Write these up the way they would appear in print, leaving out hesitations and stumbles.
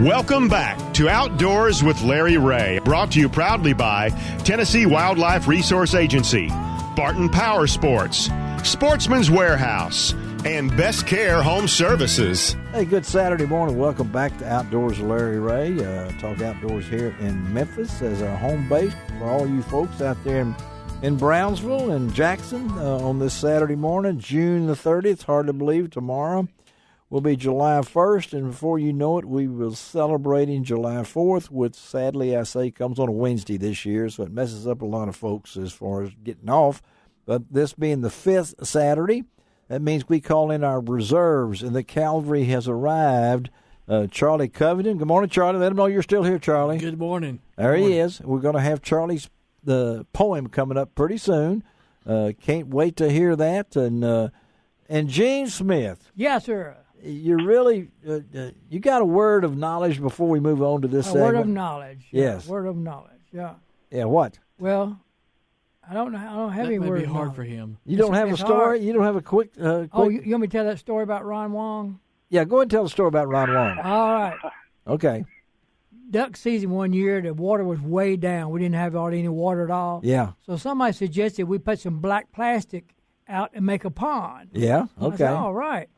Welcome back to Outdoors with Larry Ray, brought to you proudly by Tennessee Wildlife Resource Agency, Barton Power Sports, Sportsman's Warehouse, and Best Care Home Services. Hey, good Saturday morning. Welcome back to Outdoors with Larry Ray. Talk Outdoors here in Memphis as our home base for all you folks out there in Brownsville and Jackson on this Saturday morning, June the 30th. Hard to believe tomorrow will be July 1st, and before you know it, we will celebrating July 4th, which sadly I say comes on a Wednesday this year, so it messes up a lot of folks as far as getting off. But this being the 5th Saturday, that means we call in our reserves, and the cavalry has arrived. Charlie Covington. Good morning, Charlie. Let them know you're still here, Charlie. Good morning. There he is. We're going to have Charlie's the poem coming up pretty soon. Can't wait to hear that. And Gene Smith. Yes, sir. You really you got a word of knowledge before we move on to this segment? Word of knowledge. Yes. Word of knowledge. Yeah. Yeah. What? Well, I don't know. I don't have any word. That may be of hard knowledge. for him. You don't have a story. Hard. You don't have a quick. Oh, you want me to tell that story about Ron Wong? Yeah. Go ahead and tell the story about Ron Wong. All right. Okay. Duck season one year, the water was way down. We didn't have hardly any water at all. Yeah. So somebody suggested we put some black plastic out and make a pond. Yeah. I Okay. said, all right.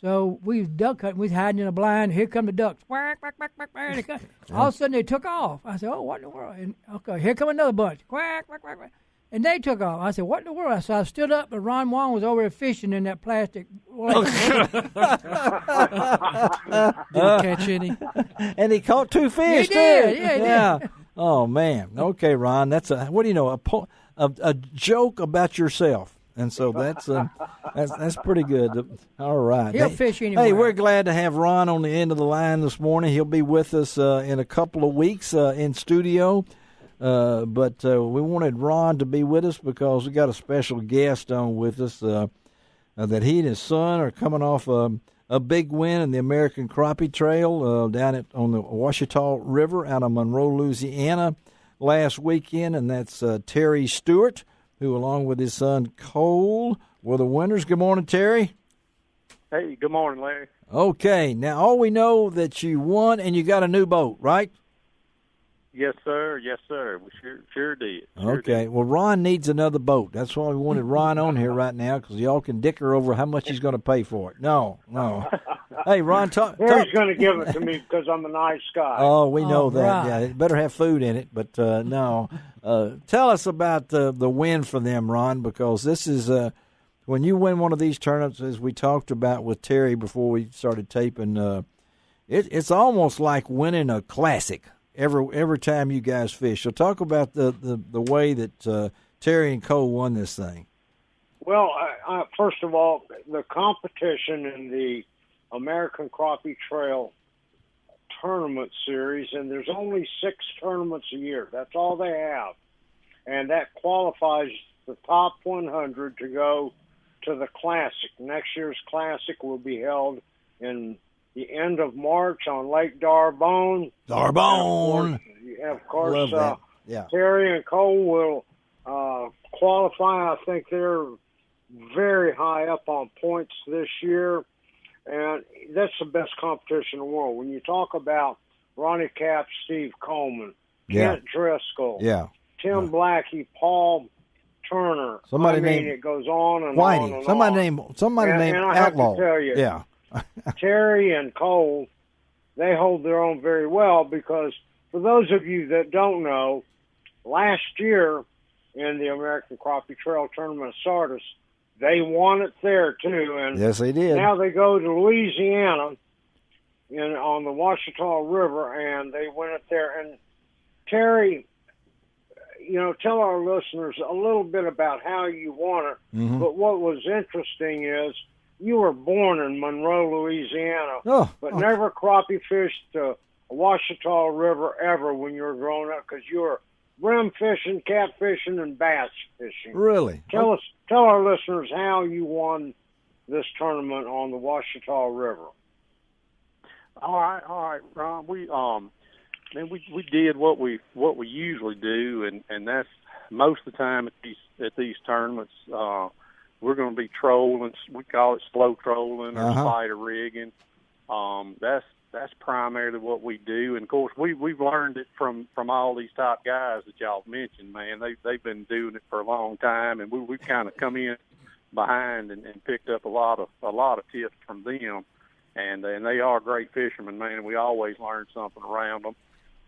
So we was duck hunting. We was hiding in a blind. Here come the ducks. Quack, quack, quack, quack, quack. All of a sudden they took off. I said, oh, what in the world? And, okay, here come another bunch. Quack, quack, quack, quack. And they took off. I said, what in the world? So I stood up, and Ron Wong was over there fishing in that plastic. Did he catch any? And he caught 2 fish. He did. Too. Yeah, he did. Oh man. Okay, Ron. That's what do you know? A joke about yourself. And so that's pretty good. All right. He'll fish anywhere. Hey, we're glad to have Ron on the end of the line this morning. He'll be with us in a couple of weeks in studio. But we wanted Ron to be with us because we got a special guest on with us that he and his son are coming off a big win in the American Crappie Trail down on the Ouachita River out of Monroe, Louisiana last weekend, and that's Terry Stewart, who, along with his son Cole, were the winners. Good morning, Terry. Hey, good morning, Larry. Okay, now all we know that you won and you got a new boat, right? Yes, sir. Yes, sir. We sure did. Okay. Well, Ron needs another boat. That's why we wanted Ron on here right now, because y'all can dicker over how much he's going to pay for it. No. Hey, Ron, talk. He's going to give it to me because I'm a nice guy. Oh, we know that. Right. Yeah, it better have food in it. But no. Tell us about the win for them, Ron, because this is when you win one of these tournaments, as we talked about with Terry before we started taping. It's almost like winning a classic. Every time you guys fish. So talk about the way that Terry and Cole won this thing. Well, first of all, the competition in the American Crappie Trail Tournament Series, and there's only 6 tournaments a year. That's all they have. And that qualifies the top 100 to go to the Classic. Next year's Classic will be held in the end of March on Lake D'Arbonne. D'Arbonne. Of course, Love that. Yeah. Terry and Cole will qualify. I think they're very high up on points this year, and that's the best competition in the world. When you talk about Ronnie Cap, Steve Coleman, Kent Driscoll, Tim Blackie, Paul Turner. It goes on and Whitey. on and somebody on. named and I Outlaw. have to tell you, yeah. Terry and Cole, they hold their own very well, because for those of you that don't know, last year in the American Crappie Trail Tournament of Sardis, they won it there too. And yes, they did. Now they go to Louisiana on the Ouachita River, and they win it there. And Terry, tell our listeners a little bit about how you won it. Mm-hmm. But what was interesting is you were born in Monroe, Louisiana, but never crappie fished the Ouachita River ever when you were growing up, because you were brim fishing, catfishing, and bass fishing. Really? Tell our listeners how you won this tournament on the Ouachita River. All right, Ron. We did what we usually do, and that's most of the time at these tournaments. We're going to be trolling. We call it slow trolling or spider rigging. That's that's primarily what we do. And of course, we've learned it from all these top guys that y'all mentioned. Man, they've been doing it for a long time, and we've kind of come in behind and picked up a lot of tips from them. And they are great fishermen, man. We always learn something around them.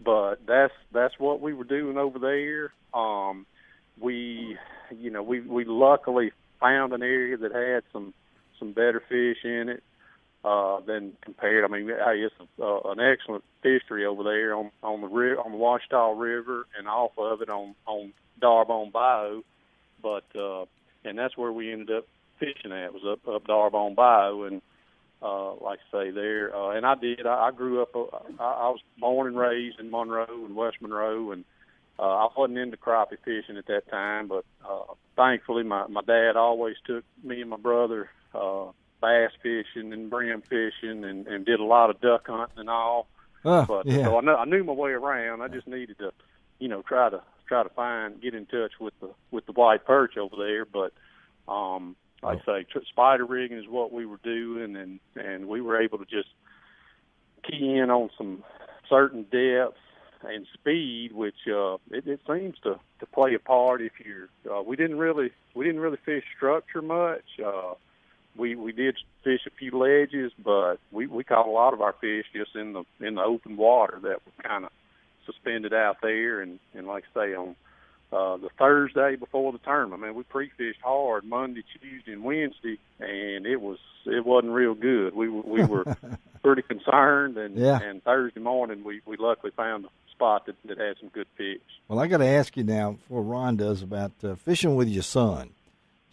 But that's what we were doing over there. We luckily found an area that had some better fish in it than compared. I mean, hey, it's an excellent fishery over there on the Washita River and off of it on Darbone Bayou. But and that's where we ended up fishing at, was up Darbone Bayou. And like I say there, and I grew up, I was born and raised in Monroe and West Monroe, and I wasn't into crappie fishing at that time, but thankfully my dad always took me and my brother bass fishing and brim fishing and did a lot of duck hunting and all. So I knew my way around. I just needed to, try to get in touch with the white perch over there. But like I say, spider rigging is what we were doing, and we were able to just key in on some certain depth and speed, which it seems to play a part. If you're, we didn't really fish structure much. We did fish a few ledges, but we caught a lot of our fish just in the open water that was kind of suspended out there. And like I say, on the Thursday before the tournament, man, we pre-fished hard Monday, Tuesday, and Wednesday, and it wasn't real good. We were pretty concerned, and Thursday morning we luckily found a spot that had some good fish. Well, I got to ask you now, before Ron does, about fishing with your son.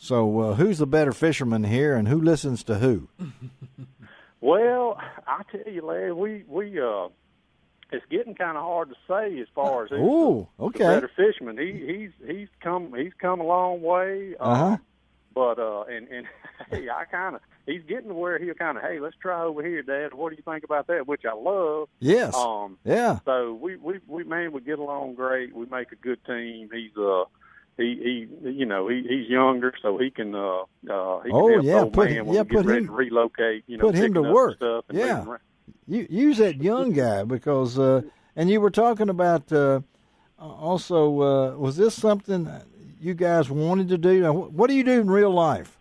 So who's the better fisherman here, and who listens to who? Well, I tell you, Larry, we it's getting kind of hard to say as far as who's the better fisherman. He's come a long way. But and hey, he's getting to where he'll kind of, hey, let's try over here, Dad. What do you think about that? Which I love. Yes. Yeah. So we get along great. We make a good team. He's he's younger, so he can help old man when we get ready to relocate. Put him to work. Stuff and you use that young guy because and you were talking about also was this something you guys wanted to do? Now, what do you do in real life?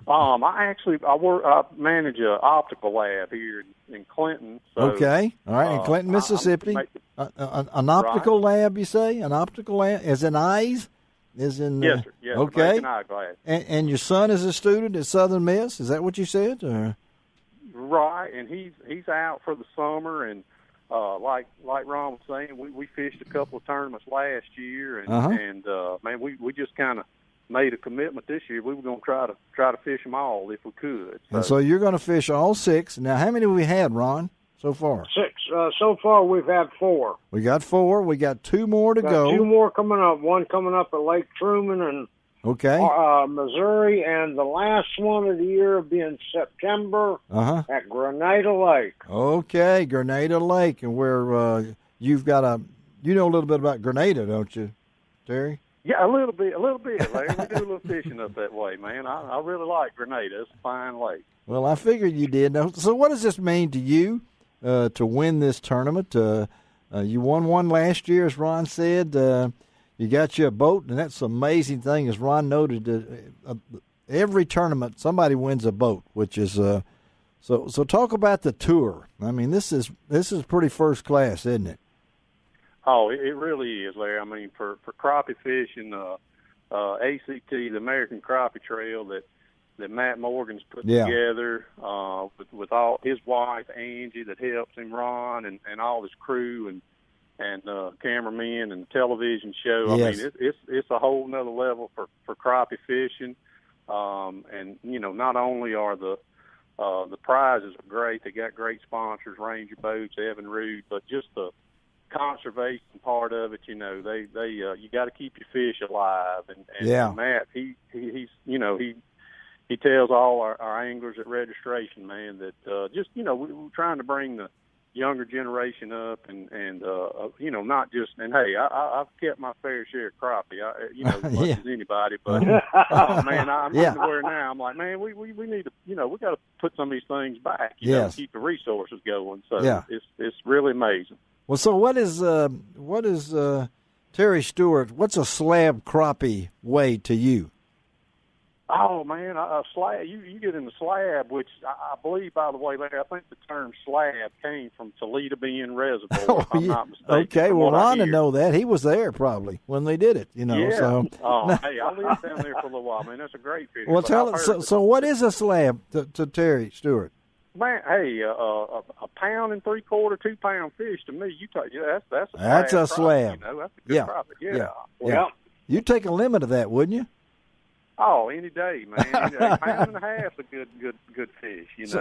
I manage an optical lab here in Clinton. So, okay, all right, in Clinton, Mississippi. An optical lab, you say? An optical lab, as in eyes? As in yes, sir. Yes, okay. Eyeglass. And your son is a student at Southern Miss. Is that what you said? Or? Right, and he's out for the summer, and like Ron was saying, we fished a couple of tournaments last year, and man, we just kind of made a commitment this year. We were going to try to fish them all if we could. And so you're going to fish all 6. Now, how many have we had, Ron, so far? 6. So far, we've had 4. We got 4. We got 2 more to go. 2 more coming up. One coming up at Lake Truman and Missouri, and the last one of the year will be in September at Grenada Lake. Okay, Grenada Lake, and where you've got you know a little bit about Grenada, don't you, Terry? Yeah, a little bit, Larry. We do a little fishing up that way, man. I really like Grenada. It's a fine lake. Well, I figured you did. Now, so what does this mean to you to win this tournament? You won one last year, as Ron said. You got you a boat, and that's an amazing thing. As Ron noted, every tournament somebody wins a boat, which is so. Talk about the tour. I mean, this is pretty first class, isn't it? Oh, it really is, Larry. I mean, for crappie fishing, ACT, the American Crappie Trail that Matt Morgan's put together with all his wife Angie that helps him run and all his crew and cameramen and television show. Yes. I mean, it's a whole nother level for crappie fishing. And not only are the prizes are great, they got great sponsors, Ranger Boats, Evan Root, but just the conservation part of it, they you got to keep your fish alive. And Matt, he tells all our anglers at registration, man, that we're trying to bring the younger generation up, and you know, not just. And hey, I've kept my fair share of crappie, as much as anybody. But man, I'm getting to where now I'm like, man, we need to, we got to put some of these things back, to keep the resources going. So it's really amazing. Well, so what is Terry Stewart? What's a slab crappie weigh to you? Oh man, a slab. You get in the slab, which I believe, by the way, Larry, I think the term slab came from Toledo Bend Reservoir. If I'm not mistaken. Okay, well, Ron would know that. He was there probably when they did it. Yeah. So. Hey, I lived down there for a little while, man. That's a great fish. Well, tell us. So, what is a slab to Terry Stewart? Man, hey, a pound and 3/4, 2 pound fish to me. That's a slab. That's a slab. That's a good profit. Yeah. You take a limit of that, wouldn't you? Oh, any day, man. A pound and a half's a good fish, and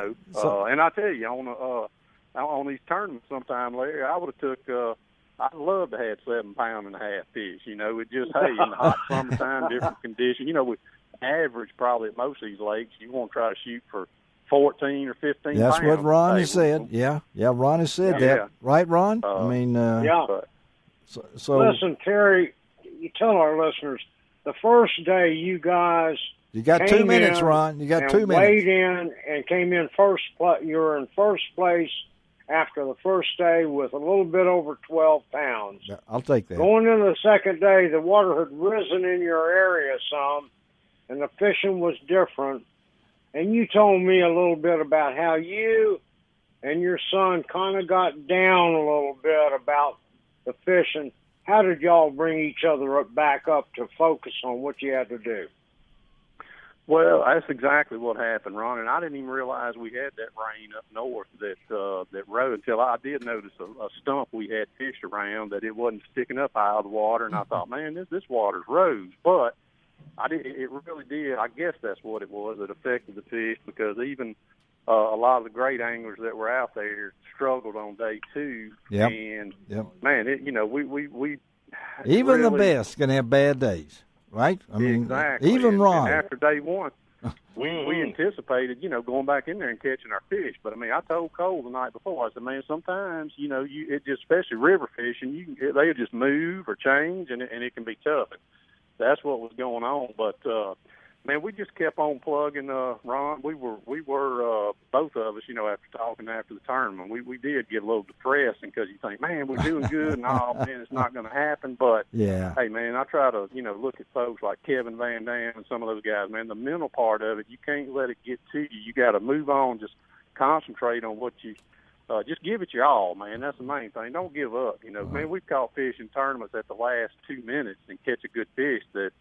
I tell you, on these tournaments sometime, Larry, I would have took. I'd love to have 7 pound and a half fish. It just in the hot summertime, different conditions. We average probably at most of these lakes. You want to try to shoot for 14 or 15 That's pounds. what Ron has said. Yeah, Ron has said that. Right, Ron? So listen, Terry, you tell our listeners. The first day you guys got 2 minutes, Ron. You got 2 minutes. Weighed in and came in first. You were in first place after the first day with a little bit over 12 pounds. Yeah, I'll take that. Going into the second day, the water had risen in your area some, and the fishing was different. And you told me a little bit about how you and your son kind of got down a little bit about the fishing. How did y'all bring each other back up to focus on what you had to do? Well, that's exactly what happened, Ron. And I didn't even realize we had that rain up north that road until I did notice a stump we had fished around that it wasn't sticking up out of the water. And I thought, man, this water's rose. But it really did. I guess that's what it was that affected the fish, because even a lot of the great anglers that were out there struggled on day 2. Yep. And we man, even really, the best can have bad days, right? I mean, exactly. Even Ron. And after day 1, we anticipated, going back in there and catching our fish. But I mean, I told Cole the night before, I said, man, sometimes it just, especially river fishing, they'll just move or change, and it can be tough. And that's what was going on. But man, we just kept on plugging, Ron. We were both of us, after talking after the tournament, we did get a little depressed, because you think, man, we're doing good, and man, it's not going to happen. But hey, man, I try to, look at folks like Kevin Van Dam and some of those guys. Man, the mental part of it, you can't let it get to you. You got to move on, just concentrate on what you. Just give it your all, man. That's the main thing. Don't give up. Man, we've caught fish in tournaments at the last 2 minutes and catch a good fish that.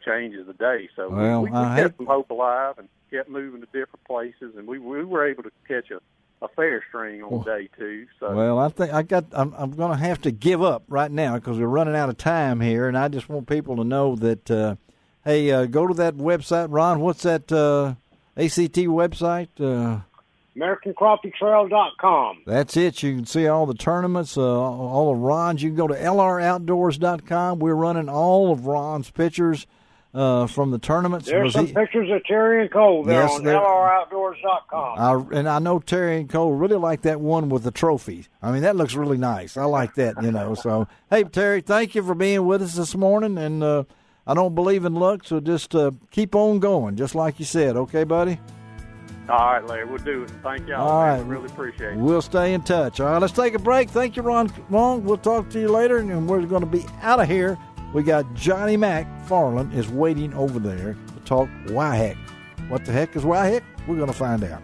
Changes the day. So we kept some hope alive and kept moving to different places, and we were able to catch a fair string on day 2. So well, I think I'm going to have to give up right now because we're running out of time here, and I just want people to know that hey, go to that website, Ron. What's that ACT website? AmericanCrappieTrail.com. That's it. You can see all the tournaments, all of Ron's. You can go to LROutdoors.com. We're running all of Ron's pictures from the tournaments. There's some pictures of Terry and Cole there on LROutdoors.com. And I know Terry and Cole really like that one with the trophy. I mean, that looks really nice. I like that, So, hey, Terry, thank you for being with us this morning. And I don't believe in luck, so just keep on going, just like you said. Okay, buddy? All right, Larry, we'll do it. Thank y'all. All right. Really appreciate it. We'll stay in touch. All right, let's take a break. Thank you, Ron Long. We'll talk to you later, and we're going to be out of here. We got Johnny McFarland is waiting over there to talk Why Heck. What the heck is Why Heck? We're going to find out.